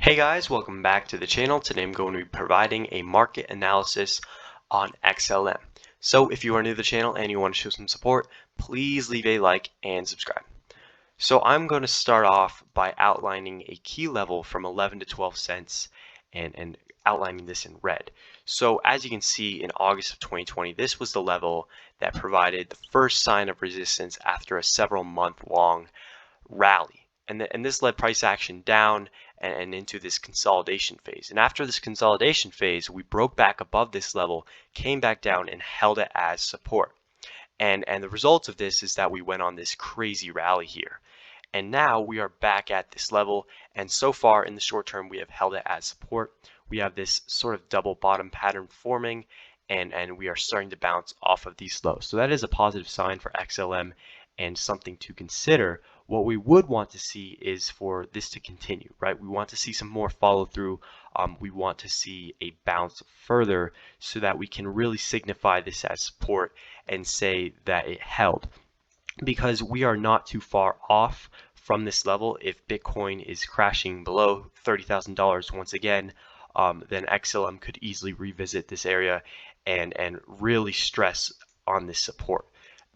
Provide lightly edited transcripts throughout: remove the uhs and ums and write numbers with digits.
Hey guys, welcome back to the channel. Today I'm going to be providing a market analysis on XLM. So if you are new to the channel and you want to show some support, please leave a like and subscribe. So I'm going to start off by outlining a key level from 11 to 12 cents and outlining this in red. So as you can see in August of 2020, this was the level that provided the first sign of resistance after a several month long rally. And this led price action down and into this consolidation phase. And after this consolidation phase, we broke back above this level, came back down and held it as support. And the result of this is that we went on this crazy rally here. And now we are back at this level, and so far in the short term we have held it as support. We have this sort of double bottom pattern forming, and we are starting to bounce off of these lows. So that is a positive sign for XLM and something to consider. What we would want to see is for this to continue, right? We want to see some more follow through. We want to see a bounce further so that we can really signify this as support and say that it held, because we are not too far off from this level. If Bitcoin is crashing below $30,000 once again, then XLM could easily revisit this area and really stress on this support.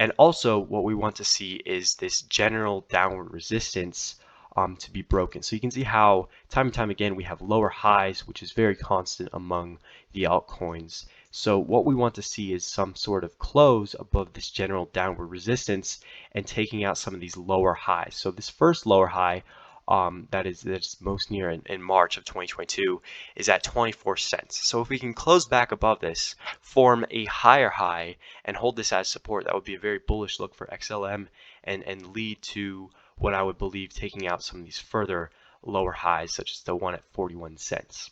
And also what we want to see is this general downward resistance to be broken. So you can see how time and time again we have lower highs, which is very constant among the altcoins. So what we want to see is some sort of close above this general downward resistance and taking out some of these lower highs. So this first lower high that's most near in March of 2022 is at 24 cents. So if we can close back above this, form a higher high and hold this as support, that would be a very bullish look for XLM and lead to what I would believe taking out some of these further lower highs, such as the one at 41 cents.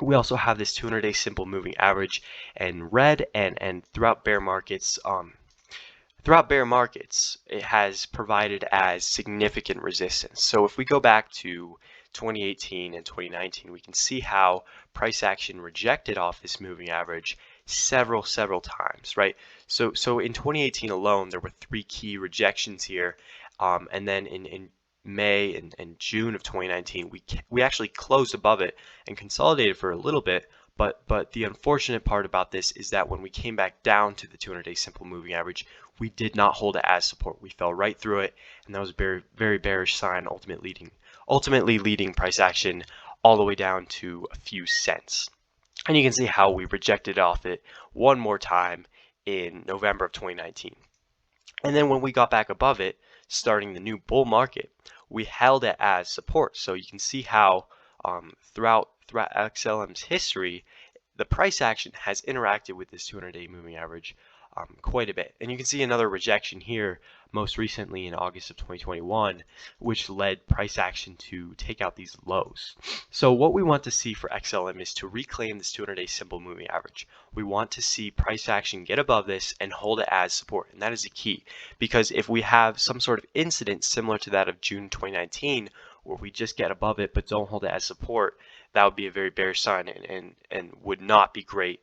We also have this 200-day simple moving average in red, and throughout bear markets, it has provided as significant resistance. So if we go back to 2018 and 2019, we can see how price action rejected off this moving average several times, right? So in 2018 alone, there were 3 key rejections here, and then in May and June of 2019, we actually closed above it and consolidated for a little bit. But the unfortunate part about this is that when we came back down to the 200-day simple moving average, we did not hold it as support. We fell right through it, and that was a very, very bearish sign, ultimately leading price action all the way down to a few cents. And you can see how we rejected off it one more time in November of 2019. And then when we got back above it, starting the new bull market, we held it as support. So you can see how throughout XLM's history, the price action has interacted with this 200-day moving average quite a bit. And you can see another rejection here most recently in August of 2021, which led price action to take out these lows. So what we want to see for XLM is to reclaim this 200-day simple moving average. We want to see price action get above this and hold it as support, and that is the key, because if we have some sort of incident similar to that of June 2019 where we just get above it but don't hold it as support, that would be a very bearish sign and would not be great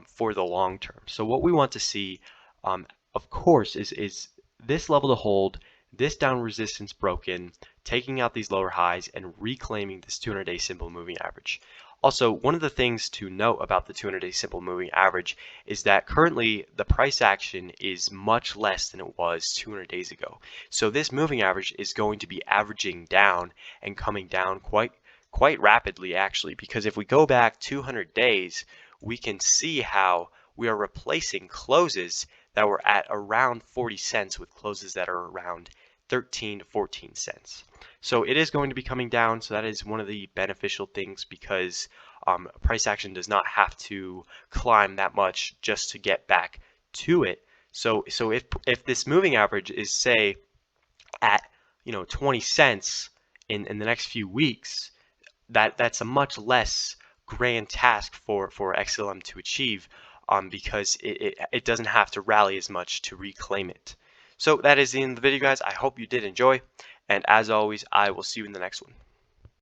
for the long term. So what we want to see, of course, is this level to hold, this down resistance broken, taking out these lower highs, and reclaiming this 200-day simple moving average. Also, one of the things to note about the 200-day simple moving average is that currently the price action is much less than it was 200 days ago. So this moving average is going to be averaging down and coming down quite rapidly, actually, because if we go back 200 days, we can see how we are replacing closes that were at around 40 cents with closes that are around 13 to 14 cents. So it is going to be coming down, so that is one of the beneficial things, because price action does not have to climb that much just to get back to it. So if this moving average is, say, at 20 cents in the next few weeks, that's a much less grand task for XLM to achieve, because it doesn't have to rally as much to reclaim it. So that is the end of the video, guys. I hope you did enjoy, and as always, I will see you in the next one.